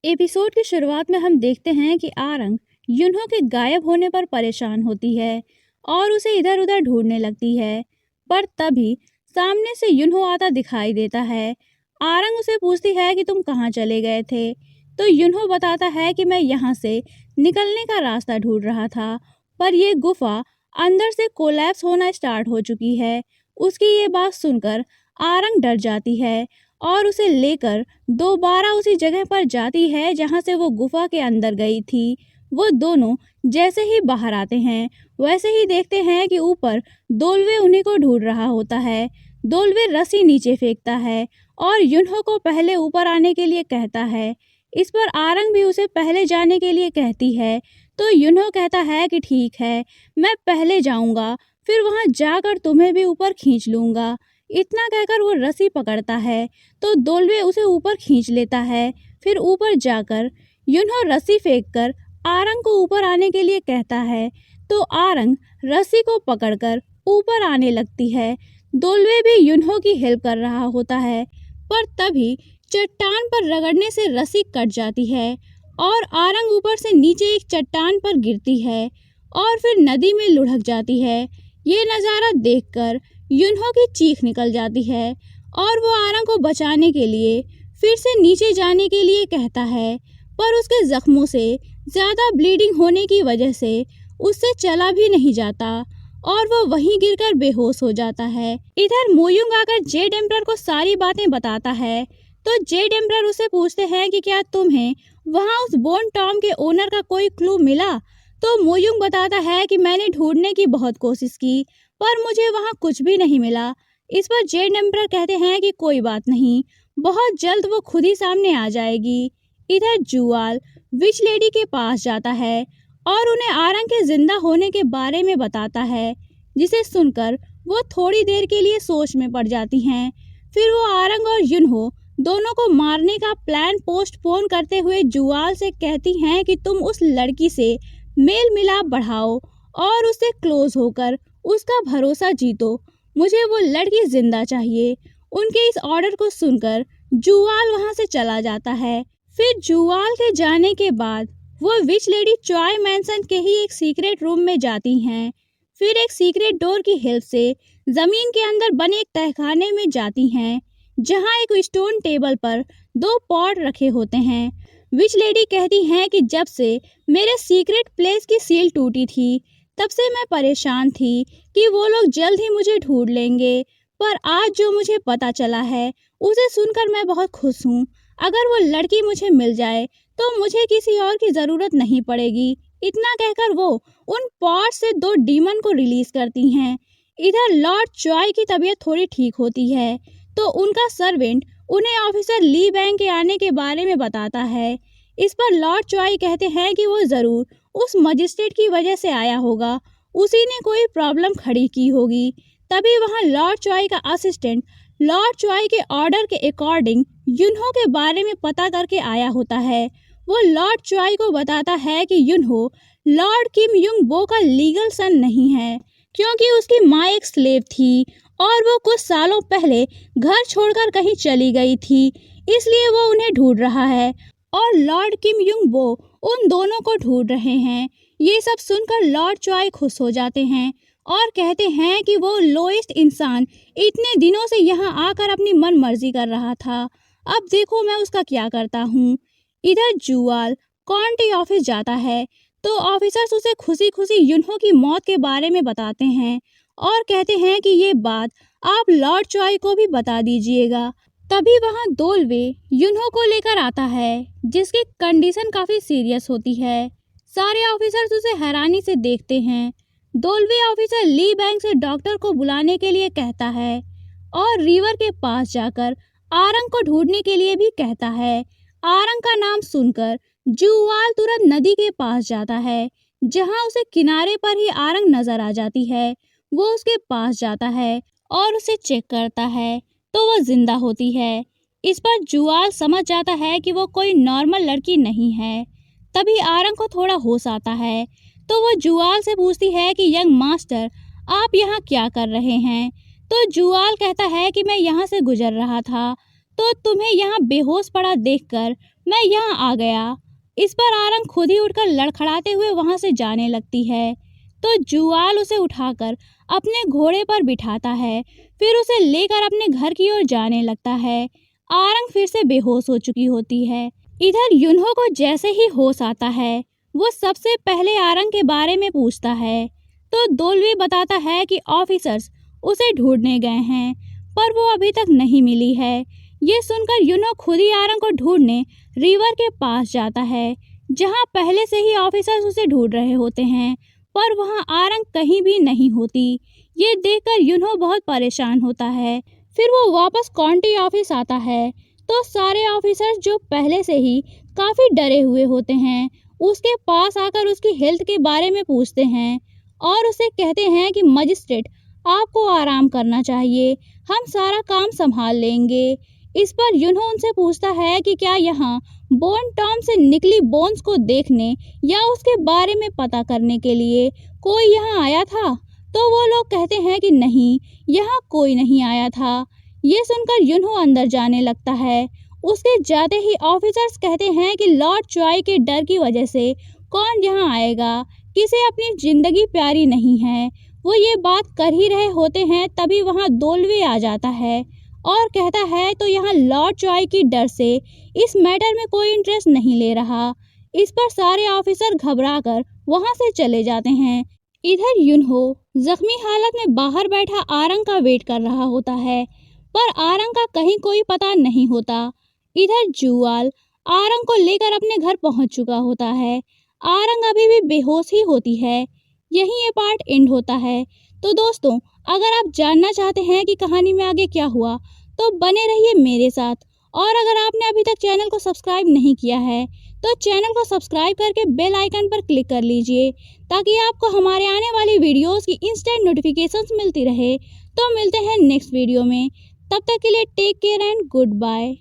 Episode की शुरुआत में हम देखते हैं कि आरंग युन्हो के गायब होने पर परेशान होती है और उसे इधर उधर ढूंढने लगती है। पर तभी सामने से युन्हो आता दिखाई देता है। आरंग उसे पूछती है कि तुम कहाँ चले गए थे। तो युन्हो बताता है कि मैं यहाँ से निकलने का रास्ता ढूंढ रहा था, पर यह गुफा अंदर से कोलैप्स होना स्टार्ट हो चुकी है। उसकी ये बात सुनकर आरंग डर जाती है और उसे लेकर दोबारा उसी जगह पर जाती है जहां से वो गुफा के अंदर गई थी। वो दोनों जैसे ही बाहर आते हैं वैसे ही देखते हैं कि ऊपर दोलवे उन्हीं को ढूंढ रहा होता है। दोलवे रस्सी नीचे फेंकता है और युन्हो को पहले ऊपर आने के लिए कहता है। इस पर आरंग भी उसे पहले जाने के लिए कहती है। तो युन्हो कहता है कि ठीक है, मैं पहले जाऊंगा, फिर वहां जाकर तुम्हें भी ऊपर खींच लूंगा। इतना कहकर वो रस्सी पकड़ता है तो दोलवे उसे ऊपर खींच लेता है। फिर ऊपर जाकर युन्हो रस्सी फेंककर आरंग को ऊपर आने के लिए कहता है। तो आरंग रस्सी को पकड़कर ऊपर आने लगती है। दोलवे भी युन्हो की हेल्प कर रहा होता है, पर तभी चट्टान पर रगड़ने से रस्सी कट जाती है और आरंग ऊपर से नीचे एक चट्टान पर गिरती है और फिर नदी में लुढ़क जाती है। ये नज़ारा देखकर युन्हो की चीख निकल जाती है और वो आरंग को बचाने के लिए फिर से नीचे जाने के लिए कहता है, पर उसके जख्मों से ज़्यादा ब्लीडिंग होने की वजह से उससे चला भी नहीं जाता और वो वहीं गिरकर बेहोश हो जाता है। इधर मोयुंग आकर जेड एम्परर को सारी बातें बताता है। तो जेड एम्परर उससे पूछते हैं कि क्या तुम्हें वहाँ उस बोन टॉम के ओनर का कोई क्लू मिला। तो मोयुंग बताता है कि मैंने ढूंढने की बहुत कोशिश की, पर मुझे वहाँ कुछ भी नहीं मिला। इस पर जेड एम्परर कहते हैं कि कोई बात नहीं, बहुत जल्द वो खुद ही सामने आ जाएगी। इधर जुआल विच लेडी के पास जाता है और उन्हें आरंग के जिंदा होने के बारे में बताता है, जिसे सुनकर वो थोड़ी देर के लिए सोच में पड़ जाती हैं। फिर वो आरंग और युन्हो दोनों को मारने का प्लान पोस्टपोन करते हुए जुआल से कहती हैं कि तुम उस लड़की से मेल मिलाप बढ़ाओ और उससे क्लोज होकर उसका भरोसा जीतो। मुझे वो लड़की जिंदा चाहिए। उनके इस ऑर्डर को सुनकर जुआल वहां से चला जाता है। फिर जुआल के जाने के बाद वो विच लेडी चॉय मैंसन के ही एक सीक्रेट रूम में जाती हैं। फिर एक सीक्रेट डोर की हेल्प से जमीन के अंदर बने एक तहखाने में जाती हैं, जहां एक स्टोन टेबल पर 2 पॉट रखे होते हैं। विच लेडी कहती हैं कि जब से मेरे सीक्रेट प्लेस की सील टूटी थी तब से मैं परेशान थी कि वो लोग जल्द ही मुझे ढूंढ लेंगे, पर आज जो मुझे पता चला है उसे सुनकर मैं बहुत खुश हूँ। अगर वो लड़की मुझे मिल जाए तो मुझे किसी और की ज़रूरत नहीं पड़ेगी। इतना कहकर वो उन पॉट से 2 डीमन को रिलीज करती हैं। इधर लॉर्ड चॉय की तबीयत थोड़ी ठीक होती है तो उनका सर्वेंट उन्हें ऑफिसर ली बैंग के आने के बारे में बताता है। इस पर लॉर्ड चॉय कहते हैं कि वो ज़रूर उस मजिस्ट्रेट की वजह से आया होगा, उसी ने कोई प्रॉब्लम खड़ी की होगी। तभी वहाँ लॉर्ड चॉय का असिस्टेंट लॉर्ड चॉय के ऑर्डर के अकॉर्डिंग युन्हो के बारे में पता करके आया होता है। वो लॉर्ड चॉय को बताता है कि युन्हो लॉर्ड किम युंग बो का लीगल सन नहीं है, क्योंकि उसकी माँ एक स्लेव थी और वो कुछ सालों पहले घर छोड़कर कहीं चली गई थी, इसलिए वो उन्हें ढूंढ रहा है और लॉर्ड किम युंग बो उन दोनों को ढूंढ रहे हैं। ये सब सुनकर लॉर्ड चॉय खुश हो जाते हैं और कहते हैं कि वो लोएस्ट इंसान इतने दिनों से यहाँ आकर अपनी मन मर्जी कर रहा था, अब देखो मैं उसका क्या करता हूँ। इधर जुआल काउंटी ऑफिस जाता है तो ऑफिसर्स उसे खुशी खुशी युन्हो की मौत के बारे में बताते हैं और कहते हैं कि ये बात आप लॉर्ड चॉय को भी बता दीजिएगा। तभी वहाँ दोलवे युन्हो को लेकर आता है, जिसकी कंडीशन काफ़ी सीरियस होती है। सारे ऑफिसर्स उसे हैरानी से देखते हैं। दोलवे ऑफिसर ली बैंग से डॉक्टर को बुलाने के लिए कहता है और रिवर के पास जाकर आरंग को ढूंढने के लिए भी कहता है। आरंग का नाम सुनकर जुआल तुरंत नदी के पास जाता है, जहां उसे किनारे पर ही आरंग नजर आ जाती है। वो उसके पास जाता है और उसे चेक करता है तो वो जिंदा होती है। इस पर जुआल समझ जाता है कि वो कोई नॉर्मल लड़की नहीं है। तभी आरंग को थोड़ा होश आता है तो वो जुआल से पूछती है कि यंग मास्टर, आप यहाँ क्या कर रहे हैं। तो जुआल कहता है कि मैं यहाँ से गुजर रहा था तो तुम्हें यहाँ बेहोश पड़ा देखकर मैं यहाँ आ गया। इस पर आरंग खुद ही उठकर लड़खड़ाते हुए वहाँ से जाने लगती है। तो जुआल उसे उठाकर अपने घोड़े पर बिठाता है, फिर उसे लेकर अपने घर की ओर जाने लगता है। आरंग फिर से बेहोश हो चुकी होती है। इधर युन्हो को जैसे ही होश आता है, वो सबसे पहले आरंग के बारे में पूछता है। तो दोलवी बताता है कि ऑफिसर्स उसे ढूंढने गए हैं, पर वो अभी तक नहीं मिली है। ये सुनकर युन्हो खुद ही आरंग को ढूंढने रिवर के पास जाता है, जहाँ पहले से ही ऑफिसर्स उसे ढूंढ रहे होते हैं, पर वहाँ आरंग कहीं भी नहीं होती। ये देखकर युन्हो बहुत परेशान होता है। फिर वो वापस काउंटी ऑफिस आता है, तो सारे ऑफिसर्स जो पहले से ही काफ़ी डरे हुए होते हैं, उसके पास आकर उसकी हेल्थ के बारे में पूछते हैं और उसे कहते हैं कि मजिस्ट्रेट, आपको आराम करना चाहिए, हम सारा काम संभाल लेंगे। इस पर युन्हो उनसे पूछता है कि क्या यहाँ बोन टॉम से निकली बोन्स को देखने या उसके बारे में पता करने के लिए कोई यहाँ आया था। तो वो लोग कहते हैं कि नहीं, यहाँ कोई नहीं आया था। ये सुनकर युन्हो अंदर जाने लगता है। उसके जाते ही ऑफिसर्स कहते हैं कि लॉर्ड च्वाई के डर की वजह से कौन यहाँ आएगा, किसे अपनी जिंदगी प्यारी नहीं है। वो ये बात कर ही रहे होते हैं, तभी वहाँ दोलवे आ जाता है और कहता है तो यहाँ लॉर्ड च्वाई की डर से इस मैटर में कोई इंटरेस्ट नहीं ले रहा। इस पर सारे ऑफिसर घबराकर वहाँ से चले जाते हैं। इधर युन्हो जख्मी हालत में बाहर बैठा आरंग का वेट कर रहा होता है, पर आरंग का कहीं कोई पता नहीं होता। इधर जुआल आरंग को लेकर अपने घर पहुंच चुका होता है। आरंग अभी भी बेहोश ही होती है। यहीं ये पार्ट एंड होता है। तो दोस्तों, अगर आप जानना चाहते हैं कि कहानी में आगे क्या हुआ, तो बने रहिए मेरे साथ। और अगर आपने अभी तक चैनल को सब्सक्राइब नहीं किया है, तो चैनल को सब्सक्राइब करके बेल आइकन पर क्लिक कर लीजिए, ताकि आपको हमारे आने वाली वीडियोस की इंस्टेंट नोटिफिकेशंस मिलती रहे। तो मिलते हैं नेक्स्ट वीडियो में। तब तक के लिए take care and good bye.